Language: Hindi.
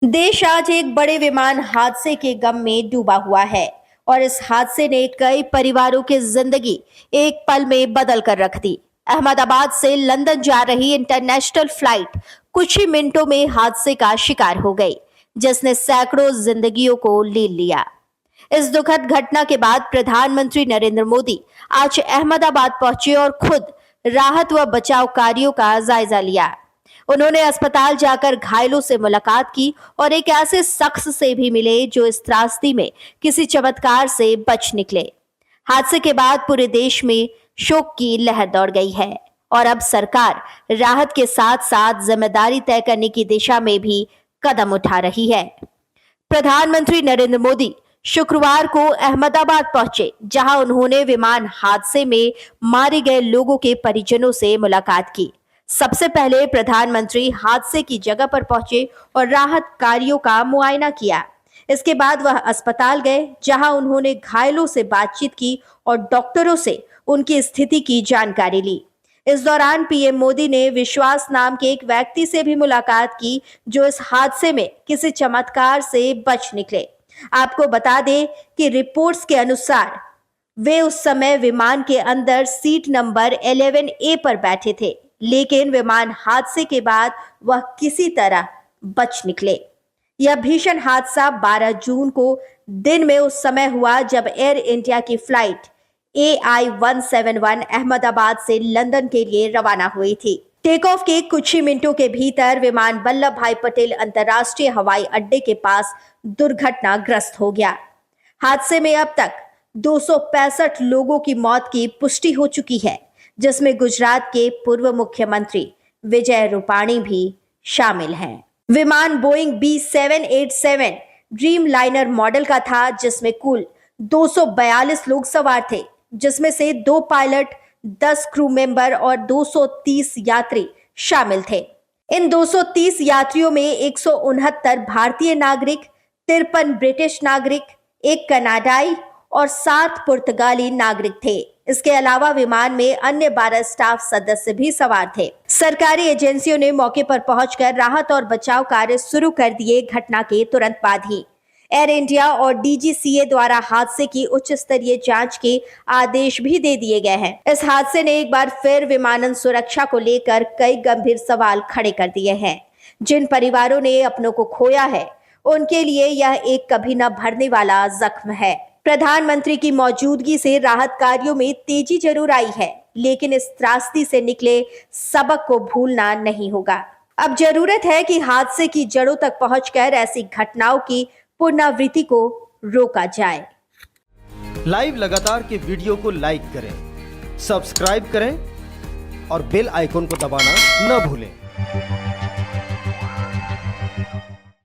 देश आज एक बड़े विमान हादसे के गम में डूबा हुआ है और इस हादसे ने कई परिवारों की जिंदगी एक पल में बदल कर रख दी। अहमदाबाद से लंदन जा रही इंटरनेशनल फ्लाइट कुछ ही मिनटों में हादसे का शिकार हो गई, जिसने सैकड़ों जिंदगियों को ले लिया। इस दुखद घटना के बाद प्रधानमंत्री नरेंद्र मोदी आज अहमदाबाद पहुंचे और खुद राहत व बचाव कार्यों का जायजा लिया। उन्होंने अस्पताल जाकर घायलों से मुलाकात की और एक ऐसे शख्स से भी मिले जो इस त्रासदी में किसी चमत्कार से बच निकले। हादसे के बाद पूरे देश में शोक की लहर दौड़ गई है और अब सरकार राहत के साथ साथ जिम्मेदारी तय करने की दिशा में भी कदम उठा रही है। प्रधानमंत्री नरेंद्र मोदी शुक्रवार को अहमदाबाद पहुंचे, जहां उन्होंने विमान हादसे में मारे गए लोगों के परिजनों से मुलाकात की। सबसे पहले प्रधानमंत्री हादसे की जगह पर पहुंचे और राहत कार्यों का मुआयना किया। इसके बाद वह अस्पताल गए, जहां उन्होंने घायलों से बातचीत की और डॉक्टरों से उनकी स्थिति की जानकारी ली। इस दौरान पीएम मोदी ने विश्वास नाम के एक व्यक्ति से भी मुलाकात की, जो इस हादसे में किसी चमत्कार से बच निकले। आपको बता दें कि रिपोर्ट्स के अनुसार वे उस समय विमान के अंदर सीट नंबर 11A पर बैठे थे, लेकिन विमान हादसे के बाद वह किसी तरह बच निकले। यह भीषण हादसा 12 जून को दिन में उस समय हुआ जब एयर इंडिया की फ्लाइट AI-171 अहमदाबाद से लंदन के लिए रवाना हुई थी। टेक ऑफ के कुछ ही मिनटों के भीतर विमान वल्लभ भाई पटेल अंतर्राष्ट्रीय हवाई अड्डे के पास दुर्घटनाग्रस्त हो गया। हादसे में अब तक 265 लोगों की मौत की पुष्टि हो चुकी है, जिसमें गुजरात के पूर्व मुख्यमंत्री विजय रूपाणी भी शामिल हैं। विमान Boeing B787 dream liner model का था, जिसमें कुल 242 लोग सवार थे, जिसमें से 2 पायलट, 10 क्रू मेंबर और 230 यात्री शामिल थे। इन 230 यात्रियों में 169 भारतीय नागरिक, 53 ब्रिटिश नागरिक, 1 कनाडाई और 7 पुर्तगाली नागरिक थे। इसके अलावा विमान में अन्य 12 स्टाफ सदस्य भी सवार थे। सरकारी एजेंसियों ने मौके पर पहुंचकर राहत और बचाव कार्य शुरू कर दिए। घटना के तुरंत बाद ही एयर इंडिया और DGCA द्वारा हादसे की उच्च स्तरीय जांच के आदेश भी दे दिए गए हैं। इस हादसे ने एक बार फिर विमानन सुरक्षा को लेकर कई गंभीर सवाल खड़े कर दिए हैं। जिन परिवारों ने अपनों को खोया है, उनके लिए यह एक कभी न भरने वाला जख्म है। प्रधानमंत्री की मौजूदगी से राहत कार्यों में तेजी जरूर आई है, लेकिन इस त्रासदी से निकले सबक को भूलना नहीं होगा। अब जरूरत है कि हादसे की जड़ों तक पहुंचकर ऐसी घटनाओं की पुनरावृत्ति को रोका जाए। लाइव लगातार के वीडियो को लाइक करें, सब्सक्राइब करें और बेल आइकन को दबाना न भूलें।